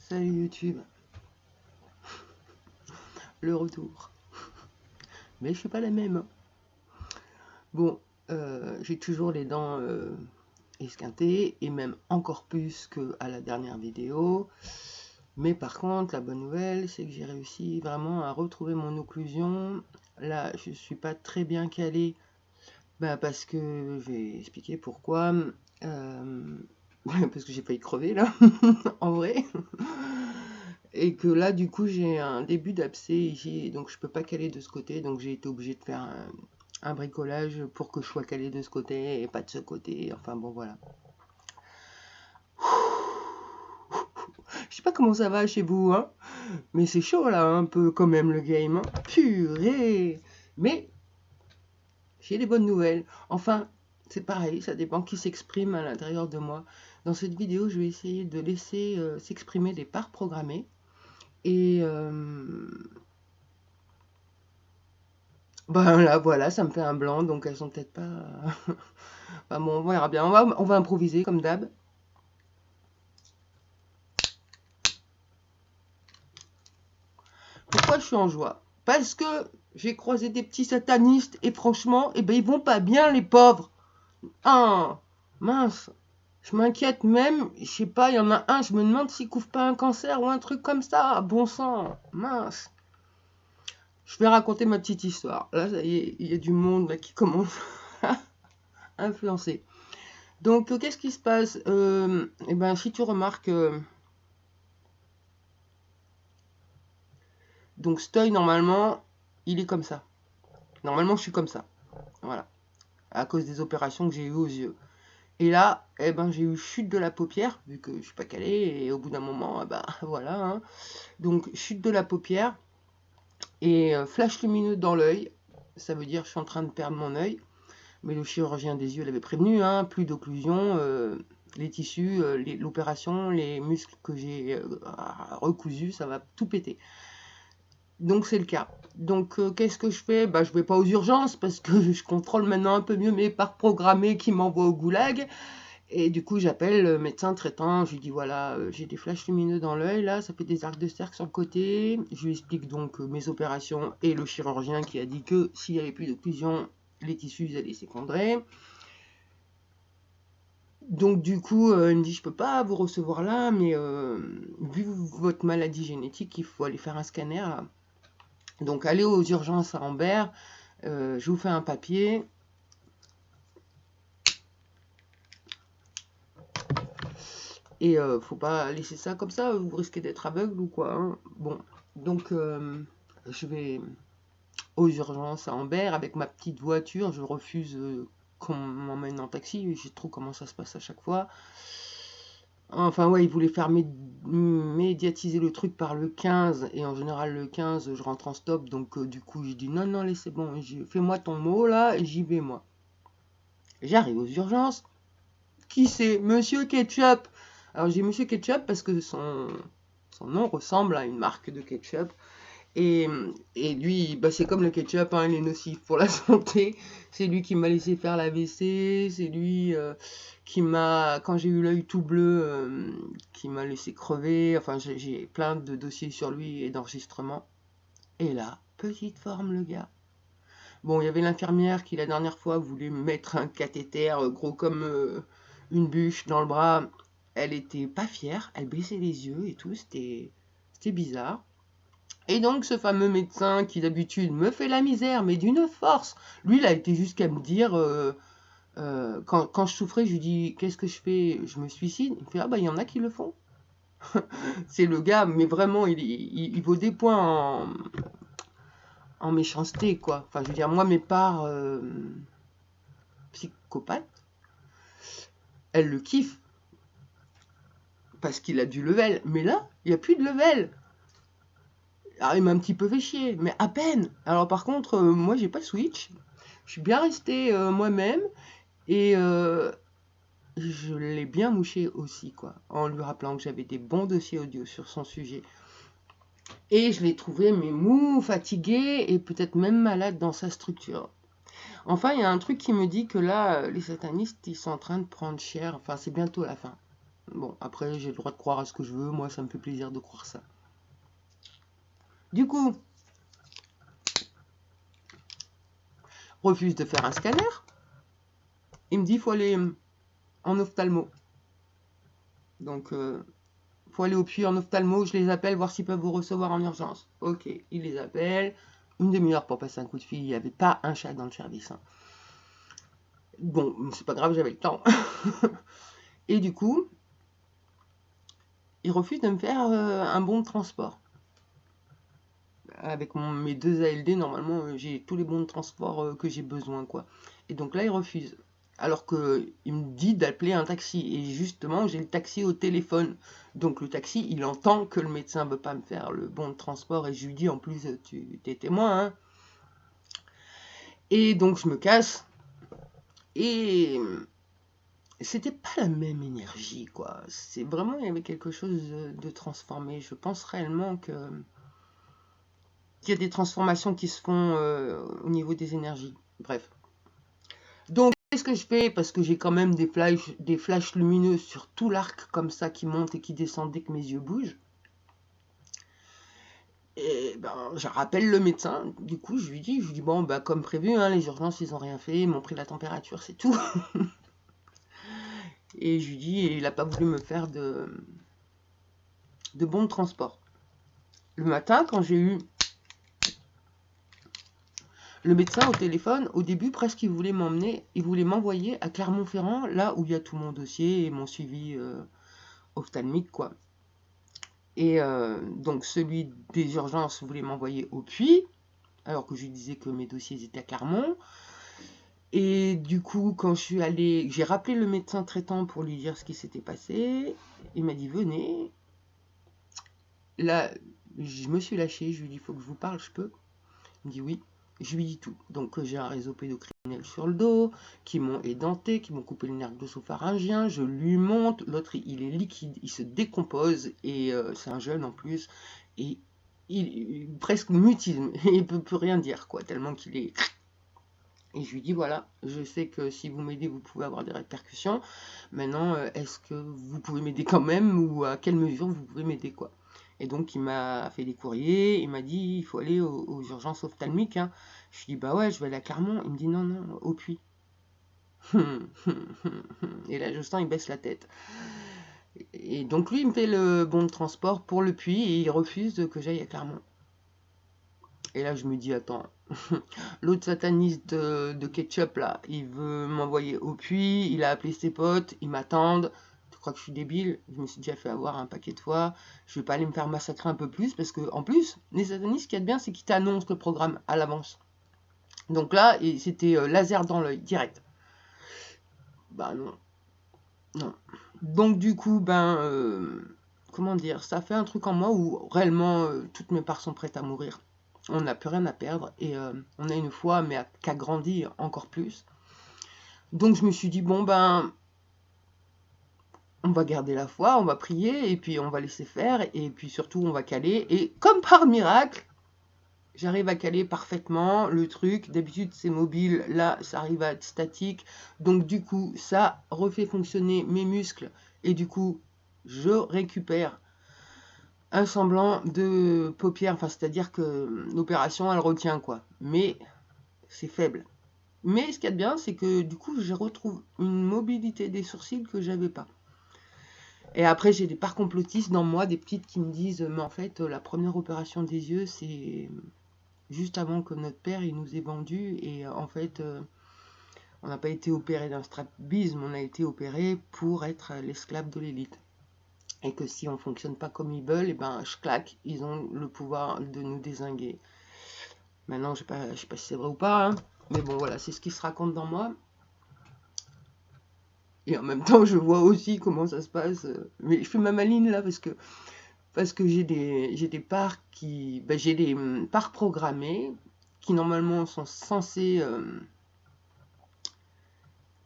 Salut YouTube, le retour. Mais je suis pas la même. Bon, j'ai toujours les dents esquintées et même encore plus qu'à la dernière vidéo. Mais par contre, la bonne nouvelle, c'est que j'ai réussi vraiment à retrouver mon occlusion. Là, je suis pas très bien calée, parce que je vais expliquer pourquoi. Parce que j'ai failli crever là, en vrai. Et que là, du coup, j'ai un début d'abcès ici, donc je peux pas caler de ce côté, donc j'ai été obligée de faire un bricolage pour que je sois calée de ce côté et pas de ce côté. Enfin bon, voilà. Je sais pas comment ça va chez vous, hein, mais c'est chaud là, un peu quand même le game. Hein. Purée! Mais j'ai des bonnes nouvelles. Enfin, c'est pareil, ça dépend qui s'exprime à l'intérieur de moi. Dans cette vidéo, je vais essayer de laisser s'exprimer des parts programmées. Et ben là, voilà, ça me fait un blanc, donc elles sont peut-être pas. Enfin bon, on verra bien. On va improviser comme d'hab. Pourquoi je suis en joie? Parce que j'ai croisé des petits satanistes et franchement, eh ben, ils vont pas bien, les pauvres. Ah, mince. Je m'inquiète même, je sais pas, il y en a un, je me demande s'il couvre pas un cancer ou un truc comme ça. Bon sang, mince. Je vais raconter ma petite histoire. Là, ça y est, il y a du monde là, qui commence à influencer. Donc, qu'est-ce qui se passe? Eh ben, si tu remarques, donc Stoy, normalement, il est comme ça. Normalement, je suis comme ça. Voilà. À cause des opérations que j'ai eues aux yeux. Et là, eh ben, j'ai eu chute de la paupière, vu que je suis pas calée, et au bout d'un moment, eh ben, voilà. Hein. Donc, chute de la paupière et flash lumineux dans l'œil. Ça veut dire que je suis en train de perdre mon œil. Mais le chirurgien des yeux l'avait prévenu, hein, plus d'occlusion, les tissus, l'opération, les muscles que j'ai recousus, ça va tout péter. Donc c'est le cas. Donc qu'est-ce que je fais? Je vais pas aux urgences parce que je contrôle maintenant un peu mieux mes parts programmées qui m'envoient au goulag. Et du coup j'appelle le médecin traitant, je lui dis voilà, j'ai des flashs lumineux dans l'œil là, ça fait des arcs de cercle sur le côté. Je lui explique donc mes opérations et le chirurgien qui a dit que s'il n'y avait plus d'occlusion, les tissus allaient s'effondrer. Donc du coup, il me dit: «Je peux pas vous recevoir là, mais vu votre maladie génétique, il faut aller faire un scanner là. Donc allez aux urgences à Ambert, je vous fais un papier». Et faut pas laisser ça comme ça, vous risquez d'être aveugle ou quoi, hein. Bon, donc je vais aux urgences à Ambert avec ma petite voiture, je refuse, qu'on m'emmène en taxi, je sais trop comment ça se passe à chaque fois. Enfin ouais, ils voulaient faire médiatiser le truc par le 15 et en général le 15 je rentre en stop donc du coup je dis non laissez bon, fais-moi ton mot là et j'y vais moi. J'arrive aux urgences. Qui c'est? Monsieur Ketchup. Alors j'ai Monsieur Ketchup parce que son nom ressemble à une marque de ketchup. Et, et lui, c'est comme le ketchup, hein, il est nocif pour la santé. C'est lui qui m'a laissé faire la l'AVC, c'est lui qui m'a, quand j'ai eu l'œil tout bleu, qui m'a laissé crever. Enfin, j'ai plein de dossiers sur lui et d'enregistrements. Et là, petite forme le gars. Bon, il y avait l'infirmière qui la dernière fois voulait me mettre un cathéter gros comme une bûche dans le bras. Elle était pas fière, elle baissait les yeux et tout, c'était bizarre. Et donc ce fameux médecin qui d'habitude me fait la misère, mais d'une force, lui il a été jusqu'à me dire, quand je souffrais, je lui dis qu'est-ce que je fais? Je me suicide? Il me fait ah bah il y en a qui le font. C'est le gars, mais vraiment il vaut des points en méchanceté quoi. Enfin je veux dire moi mes parts psychopathes, elles le kiffent parce qu'il a du level, mais là il n'y a plus de level. Alors il m'a un petit peu fait chier, mais à peine. Alors par contre moi j'ai pas de Switch. Je suis bien restée moi-même et je l'ai bien mouché aussi, quoi, en lui rappelant que j'avais des bons dossiers audio sur son sujet. Et je l'ai trouvé mais mou, fatigué et peut-être même malade dans sa structure. Enfin, il y a un truc qui me dit que là, les satanistes, ils sont en train de prendre cher. Enfin, c'est bientôt la fin. Bon, après, j'ai le droit de croire à ce que je veux. Moi, ça me fait plaisir de croire ça. Du coup, refuse de faire un scanner. Il me dit, il faut aller en ophtalmo. Donc, faut aller au puits en ophtalmo. Je les appelle, voir s'ils peuvent vous recevoir en urgence. Ok, il les appelle. Une demi-heure pour passer un coup de fil. Il n'y avait pas un chat dans le service. Hein. Bon, c'est pas grave, j'avais le temps. Et du coup, il refuse de me faire un bon de transport. Avec mes 2 ALD, normalement, j'ai tous les bons de transport que j'ai besoin, quoi. Et donc là, il refuse. Alors que il me dit d'appeler un taxi. Et justement, j'ai le taxi au téléphone. Donc le taxi, il entend que le médecin ne veut pas me faire le bon de transport. Et je lui dis, en plus, tu es témoin, hein. Et donc je me casse. Et c'était pas la même énergie, quoi. C'est vraiment, il y avait quelque chose de transformé. Je pense réellement qu'il y a des transformations qui se font au niveau des énergies. Bref. Donc, qu'est-ce que je fais? Parce que j'ai quand même des flashs lumineux sur tout l'arc, comme ça, qui montent et qui descendent dès que mes yeux bougent. Et ben, je rappelle le médecin. Du coup, je lui dis, bon, bah, comme prévu, hein, les urgences, ils ont rien fait, ils m'ont pris la température, c'est tout. Et je lui dis, et il n'a pas voulu me faire de bon de transport. Le matin, quand j'ai eu le médecin au téléphone, au début, presque, il voulait m'envoyer à Clermont-Ferrand, là où il y a tout mon dossier et mon suivi ophtalmique, quoi. Et donc, celui des urgences voulait m'envoyer au Puy, alors que je lui disais que mes dossiers étaient à Clermont. Et du coup, quand je suis allée, j'ai rappelé le médecin traitant pour lui dire ce qui s'était passé. Il m'a dit, venez. Là, je me suis lâchée, je lui ai dit, il faut que je vous parle, je peux? Il me dit oui. Je lui dis tout. Donc j'ai un réseau pédocriminel sur le dos, qui m'ont édenté, qui m'ont coupé le nerf glossopharyngien, je lui monte, l'autre il est liquide, il se décompose, et c'est un jeune en plus, et il presque mutisme, il peut plus rien dire, quoi, tellement qu'il est... Et je lui dis voilà, je sais que si vous m'aidez, vous pouvez avoir des répercussions. Maintenant, est-ce que vous pouvez m'aider quand même, ou à quelle mesure vous pouvez m'aider, quoi? Et donc, il m'a fait des courriers, il m'a dit il faut aller aux urgences ophtalmiques. Hein. Je lui dis bah ouais, je vais aller à Clermont. Il me dit non, non, au Puy. Et là, Justin, il baisse la tête. Et donc, lui, il me fait le bon de transport pour le Puy et il refuse que j'aille à Clermont. Et là, je me dis attends. L'autre sataniste de ketchup, là, il veut m'envoyer au puits, il a appelé ses potes, ils m'attendent. Tu crois que je suis débile? Je me suis déjà fait avoir un paquet de fois. Je vais pas aller me faire massacrer un peu plus, parce que, en plus, les satanistes, ce qu'il y a de bien, c'est qu'ils t'annoncent le programme à l'avance. Donc là, c'était laser dans l'œil, direct. Bah non, non. Donc du coup, comment dire, ça fait un truc en moi où réellement toutes mes parts sont prêtes à mourir. On n'a plus rien à perdre et on a une foi, mais qu'à grandir encore plus. Donc je me suis dit, bon on va garder la foi, on va prier, et puis on va laisser faire, et puis surtout on va caler. Et comme par miracle, j'arrive à caler parfaitement le truc. D'habitude c'est mobile, là ça arrive à être statique. Donc du coup ça refait fonctionner mes muscles, et du coup je récupère un semblant de paupière, enfin c'est-à-dire que l'opération elle retient, quoi. Mais c'est faible. Mais ce qu'il y a de bien, c'est que du coup, je retrouve une mobilité des sourcils que j'avais pas. Et après, j'ai des parts complotistes dans moi, des petites qui me disent, mais en fait, la première opération des yeux, c'est juste avant que notre père il nous ait vendus. Et en fait, on n'a pas été opéré d'un strabisme, on a été opéré pour être l'esclave de l'élite. Et que si on fonctionne pas comme ils veulent, et ben, je claque, ils ont le pouvoir de nous dézinguer. Maintenant, je sais pas si c'est vrai ou pas, hein, mais bon, voilà, c'est ce qui se raconte dans moi. Et en même temps, je vois aussi comment ça se passe. Mais je fais ma maline là parce que j'ai des parts j'ai des parts programmées qui normalement sont censées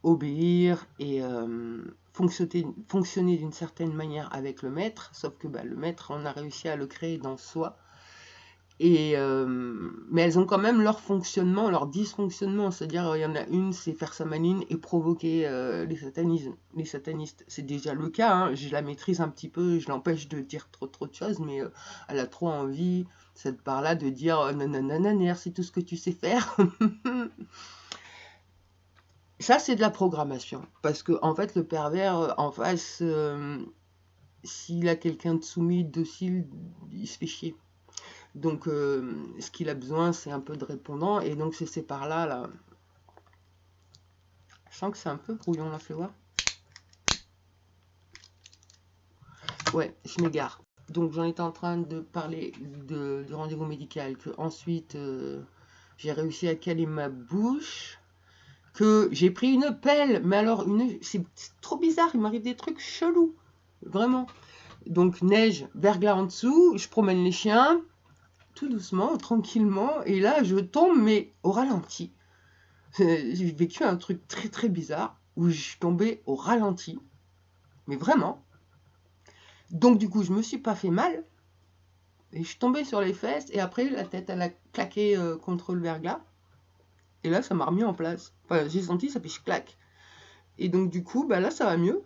obéir et fonctionner d'une certaine manière avec le maître, sauf que le maître, on a réussi à le créer dans soi. Mais elles ont quand même leur fonctionnement, leur dysfonctionnement. C'est-à-dire, il y en a une, c'est faire sa maline et provoquer les satanistes. C'est déjà le cas, hein. Je la maîtrise un petit peu, je l'empêche de dire trop de choses, mais elle a trop envie, cette part-là, de dire nanana, c'est tout ce que tu sais faire. Ça, c'est de la programmation. Parce que, en fait, le pervers en face, s'il a quelqu'un de soumis, docile, il se fait chier. Donc, ce qu'il a besoin, c'est un peu de répondant. Et donc, c'est ces parts-là, là. Je sens que c'est un peu brouillon, là, fais voir. Ouais, je m'égare. Donc, j'en étais en train de parler du rendez-vous médical. Que ensuite, j'ai réussi à caler ma bouche. Que j'ai pris une pelle. Mais alors, c'est trop bizarre. Il m'arrive des trucs chelous. Vraiment. Donc, neige, verglas en dessous. Je promène les chiens. Tout doucement, tranquillement, et là je tombe mais au ralenti. J'ai vécu un truc très bizarre où je suis tombée au ralenti, mais vraiment. Donc du coup je me suis pas fait mal, et je suis tombée sur les fesses, et après la tête elle a claqué contre le verglas, et là ça m'a remis en place. Enfin j'ai senti ça fait clac. Et donc du coup bah là ça va mieux.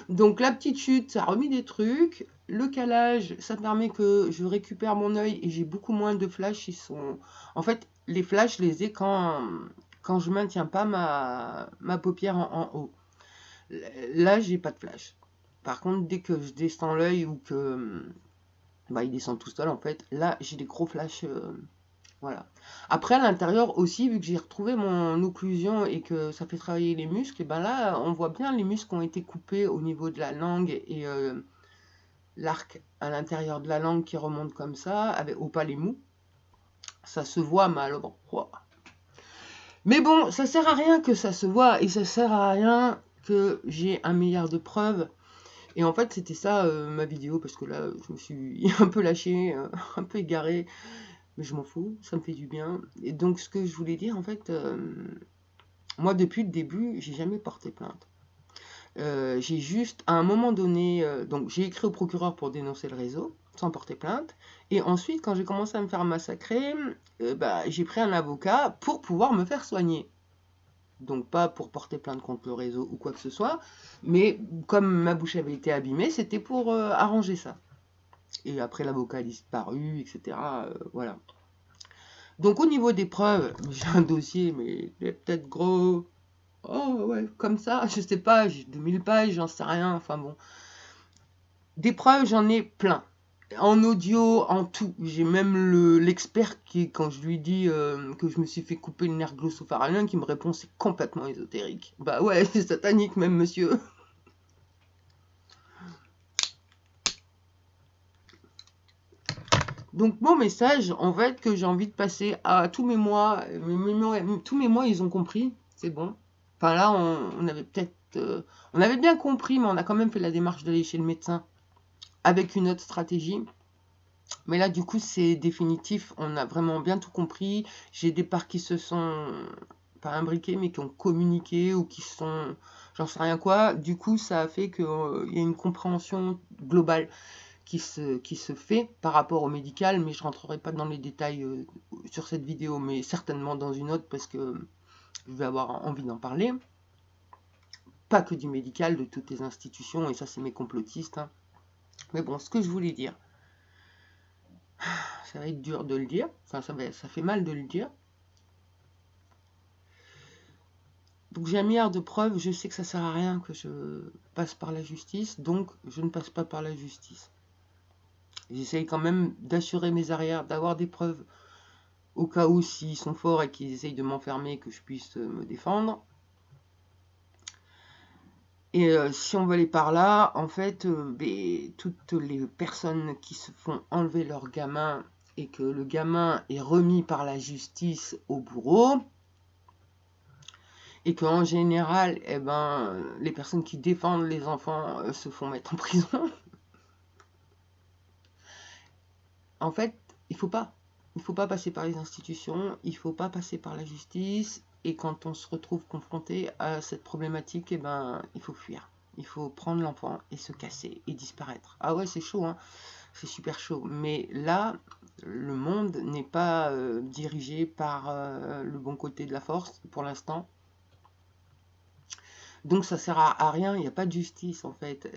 Donc la petite chute ça a remis des trucs. Le calage, ça permet que je récupère mon œil et j'ai beaucoup moins de flashs. En fait, les flashs, je les ai quand je maintiens pas ma paupière en haut. Là, j'ai pas de flash. Par contre, dès que je descends l'œil ou que bah, il descend tout seul, en fait, là, j'ai des gros flashs. Voilà. Après, à l'intérieur aussi, vu que j'ai retrouvé mon occlusion et que ça fait travailler les muscles, et ben là, on voit bien les muscles qui ont été coupés au niveau de la langue et l'arc à l'intérieur de la langue qui remonte comme ça, au palais mou. Ça se voit mal. Wow. Mais bon, ça sert à rien que ça se voit et ça sert à rien que j'ai un milliard de preuves. Et en fait, c'était ça ma vidéo parce que là, je me suis un peu lâchée, un peu égarée. Mais je m'en fous, ça me fait du bien. Et donc, ce que je voulais dire, en fait, moi, depuis le début, j'ai jamais porté plainte. J'ai juste, à un moment donné, donc j'ai écrit au procureur pour dénoncer le réseau, sans porter plainte. Et ensuite, quand j'ai commencé à me faire massacrer, bah, j'ai pris un avocat pour pouvoir me faire soigner. Donc pas pour porter plainte contre le réseau ou quoi que ce soit, mais comme ma bouche avait été abîmée, c'était pour arranger ça. Et après, l'avocat a disparu, etc. Voilà. Donc au niveau des preuves, j'ai un dossier, mais il est peut-être gros. Oh ouais, comme ça, je sais pas, j'ai 2000 pages, j'en sais rien, enfin bon. Des preuves, j'en ai plein. En audio, en tout. J'ai même l'expert qui, quand je lui dis que je me suis fait couper le nerf glossopharynxien, qui me répond c'est complètement ésotérique. Bah ouais, c'est satanique même, monsieur. Donc mon message, en fait, que j'ai envie de passer à tous mes mois, tous mes mois, ils ont compris, c'est bon. Enfin là, on avait peut-être, on avait bien compris, mais on a quand même fait la démarche d'aller chez le médecin avec une autre stratégie. Mais là, du coup, c'est définitif. On a vraiment bien tout compris. J'ai des parts qui se sont pas imbriquées, mais qui ont communiqué ou qui sont, j'en sais rien quoi. Du coup, ça a fait qu'il y a une compréhension globale qui se fait par rapport au médical, mais je rentrerai pas dans les détails sur cette vidéo, mais certainement dans une autre parce que je vais avoir envie d'en parler. Pas que du médical, de toutes les institutions, et ça c'est mes complotistes. Hein. Mais bon, ce que je voulais dire, ça va être dur de le dire, enfin ça fait mal de le dire. Donc j'ai un milliard de preuves, je sais que ça sert à rien que je passe par la justice, donc je ne passe pas par la justice. J'essaye quand même d'assurer mes arrières, d'avoir des preuves au cas où s'ils sont forts et qu'ils essayent de m'enfermer, que je puisse me défendre. Et si on veut aller par là, en fait, toutes les personnes qui se font enlever leur gamin et que le gamin est remis par la justice au bourreau, et qu'en général, eh ben, les personnes qui défendent les enfants se font mettre en prison, en fait, il faut pas. Il faut pas passer par les institutions, il faut pas passer par la justice, et quand on se retrouve confronté à cette problématique, eh ben, il faut fuir. Il faut prendre l'enfant et se casser et disparaître. Ah ouais, c'est chaud, hein. c'est super chaud. Mais là, le monde n'est pas dirigé par le bon côté de la force pour l'instant. Donc ça sert à rien, il n'y a pas de justice en fait.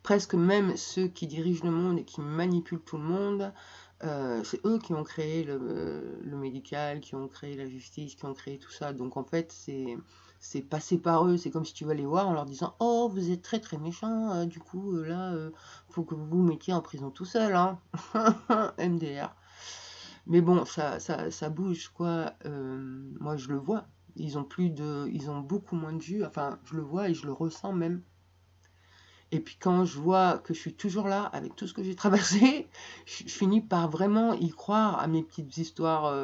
Presque même ceux qui dirigent le monde et qui manipulent tout le monde, c'est eux qui ont créé le médical, qui ont créé la justice, qui ont créé tout ça. Donc en fait, c'est passé par eux. C'est comme si tu vas les voir en leur disant: «Oh, vous êtes très très méchants, du coup, là, faut que vous vous mettiez en prison tout seul, hein.» MDR. Mais bon, ça bouge, quoi. Moi, je le vois. Ils ont beaucoup moins de jus. Enfin, je le vois et je le ressens même. Et puis quand je vois que je suis toujours là avec tout ce que j'ai traversé, je finis par vraiment y croire à mes petites histoires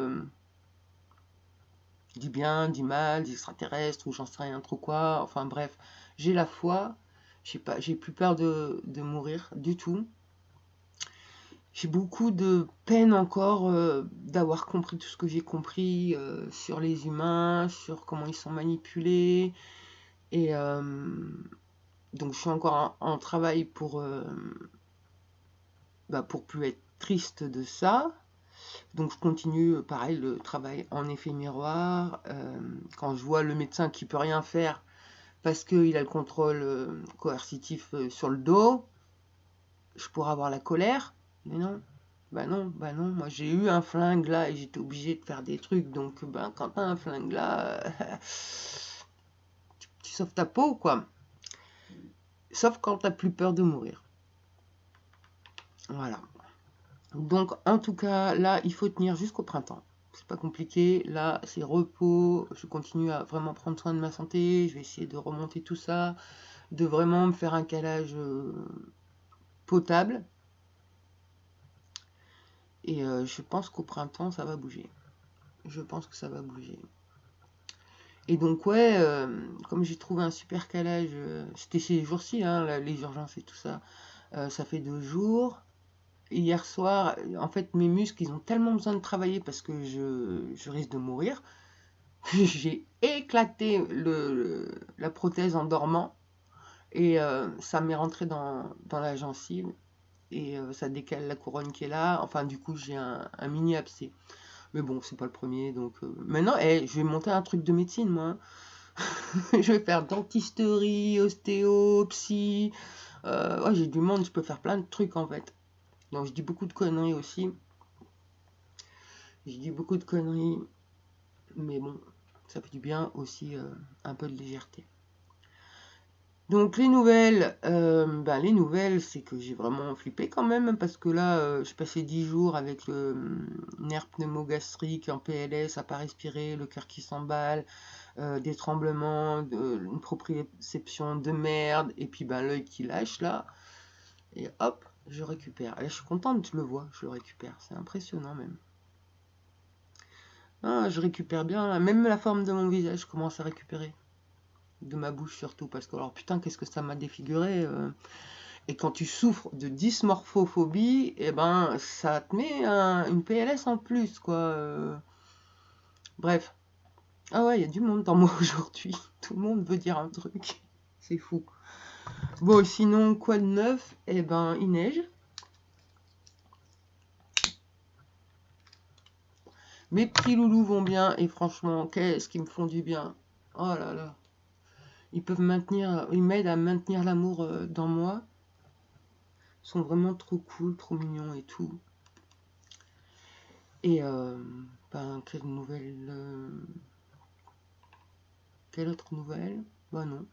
du bien, du mal, des extraterrestres ou j'en sais rien trop quoi. Enfin bref, j'ai la foi. J'ai plus peur de mourir du tout. J'ai beaucoup de peine encore d'avoir compris tout ce que j'ai compris sur les humains, sur comment ils sont manipulés. Et donc je suis encore en travail pour plus être triste de ça. Donc je continue pareil le travail en effet miroir. Quand je vois le médecin qui peut rien faire parce qu'il a le contrôle coercitif sur le dos, je pourrais avoir la colère. Mais non, bah non, bah non, moi j'ai eu un flingue là et j'étais obligé de faire des trucs, donc ben quand t'as un flingue là, tu sauves ta peau quoi. Sauf quand t'as plus peur de mourir. Voilà. Donc en tout cas, là, il faut tenir jusqu'au printemps. C'est pas compliqué, là c'est repos, je continue à vraiment prendre soin de ma santé, je vais essayer de remonter tout ça, de vraiment me faire un calage potable. Et je pense qu'au printemps, ça va bouger. Je pense que ça va bouger. Et donc, ouais, comme j'ai trouvé un super calage, c'était ces jours-ci, hein, les urgences et tout ça, ça fait 2 jours. Hier soir, en fait, mes muscles, ils ont tellement besoin de travailler parce que je risque de mourir. J'ai éclaté la prothèse en dormant et ça m'est rentré dans la gencive et ça décale la couronne qui est là. Enfin, du coup, j'ai un mini abcès. Mais bon, c'est pas le premier, donc maintenant, je vais monter un truc de médecine, moi, hein. Je vais faire dentisterie, ostéo, psy. Ouais, j'ai du monde, je peux faire plein de trucs en fait. Donc je dis beaucoup de conneries aussi. Je dis beaucoup de conneries, mais bon, ça fait du bien aussi, un peu de légèreté. Donc les nouvelles, c'est que j'ai vraiment flippé quand même, parce que là, j'ai passé 10 jours avec le nerf pneumogastrique en PLS, à pas respirer, le cœur qui s'emballe, des tremblements, une proprioception de merde, et puis l'œil qui lâche là, et hop, je récupère. Et là, je suis contente, je le vois, je le récupère, c'est impressionnant même. Ah, je récupère bien, là. Même la forme de mon visage commence à récupérer. De ma bouche surtout, parce que alors putain, qu'est-ce que ça m'a défiguré. Et quand tu souffres de dysmorphophobie, eh ben ça te met une PLS en plus, quoi. Bref. Ah ouais, il y a du monde dans moi aujourd'hui. Tout le monde veut dire un truc. C'est fou. Bon, sinon, quoi de neuf? Eh ben, il neige. Mes petits loulous vont bien et franchement, qu'est-ce qu'ils me font du bien. Oh là là. Ils m'aident à maintenir l'amour dans moi. Ils sont vraiment trop cool, trop mignons et tout. Et quelle nouvelle quelle autre nouvelle? Bah non,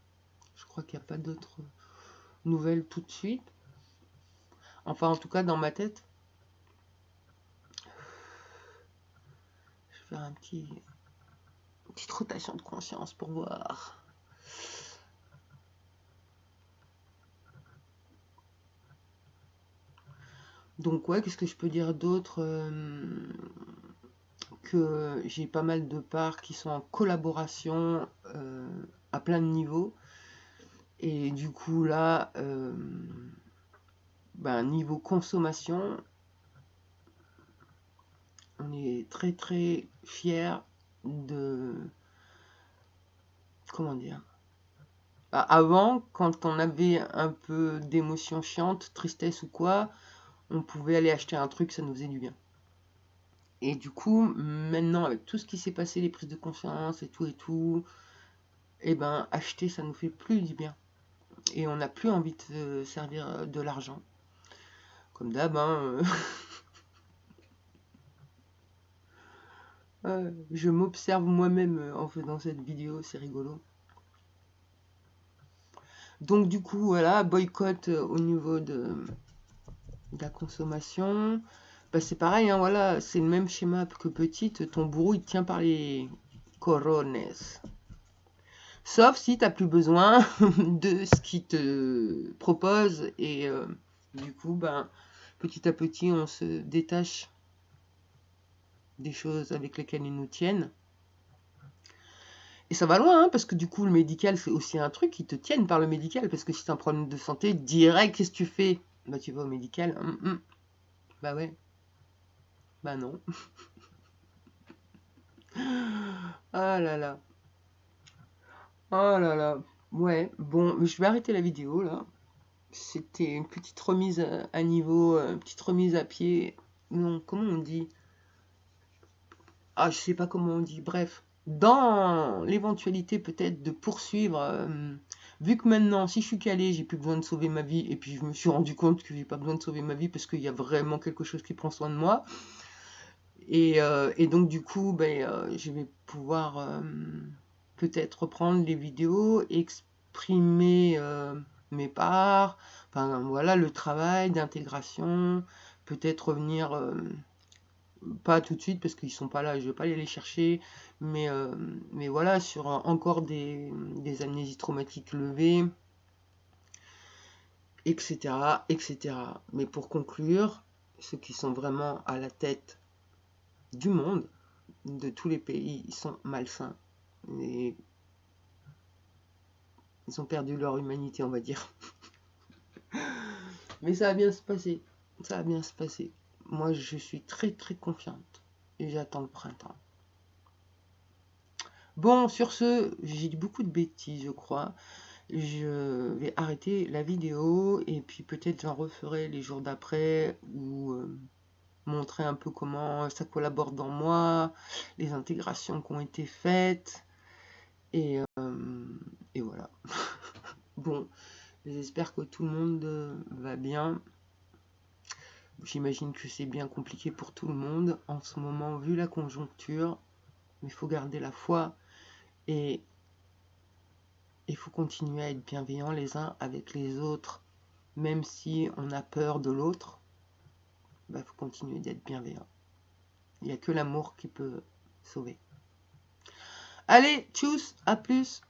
je crois qu'il n'y a pas d'autres nouvelles tout de suite. Enfin, en tout cas, dans ma tête, je vais faire une petite rotation de conscience pour voir. Donc ouais, qu'est-ce que je peux dire d'autre? Que j'ai pas mal de parts qui sont en collaboration à plein de niveaux. Et du coup là, niveau consommation, on est très très fiers de... Comment dire? Avant, quand on avait un peu d'émotion chiante, tristesse ou quoi, on pouvait aller acheter un truc, ça nous faisait du bien. Et du coup, maintenant, avec tout ce qui s'est passé, les prises de conscience et tout, et ben, acheter, ça nous fait plus du bien. Et on n'a plus envie de servir de l'argent. Comme d'hab, hein, je m'observe moi-même en faisant cette vidéo, c'est rigolo. Donc du coup, voilà, boycott au niveau de la consommation. Bah, c'est pareil, hein, voilà, c'est le même schéma que petite. Ton bourreau, il te tient par les corones. Sauf si tu n'as plus besoin de ce qu'il te propose. Et du coup, ben, petit à petit, on se détache des choses avec lesquelles ils nous tiennent. Et ça va loin, hein, parce que du coup, le médical, c'est aussi un truc, ils te tiennent par le médical, parce que si tu as un problème de santé, direct, qu'est-ce que tu fais? Bah, tu vas au médical. Bah ouais, bah non. Ah là là, oh là là. Ouais, bon, mais je vais arrêter la vidéo, là. C'était une petite remise à niveau, une petite remise à pied. Non, comment on dit? Ah, je sais pas comment on dit. Bref, dans l'éventualité peut-être de poursuivre, vu que maintenant, si je suis calée, j'ai plus besoin de sauver ma vie, et puis je me suis rendu compte que j'ai pas besoin de sauver ma vie parce qu'il y a vraiment quelque chose qui prend soin de moi. Et donc du coup, ben, je vais pouvoir peut-être reprendre les vidéos, exprimer mes parts, enfin voilà, le travail d'intégration, peut-être revenir. Pas tout de suite parce qu'ils sont pas là, je vais pas aller les chercher, mais voilà, sur encore des amnésies traumatiques levées, etc., etc. Mais pour conclure, ceux qui sont vraiment à la tête du monde, de tous les pays, ils sont malsains. Et ils ont perdu leur humanité, on va dire. Mais ça va bien se passer. Ça va bien se passer. Moi, je suis très très confiante. Et j'attends le printemps. Bon, sur ce, j'ai dit beaucoup de bêtises, je crois. Je vais arrêter la vidéo et puis peut-être j'en referai les jours d'après ou montrer un peu comment ça collabore dans moi, les intégrations qui ont été faites et voilà. Bon, j'espère que tout le monde va bien. J'imagine que c'est bien compliqué pour tout le monde en ce moment vu la conjoncture, mais il faut garder la foi et il faut continuer à être bienveillants les uns avec les autres, même si on a peur de l'autre. Bah, faut continuer d'être bienveillant. Il n'y a que l'amour qui peut sauver. Allez, tchuss, à plus!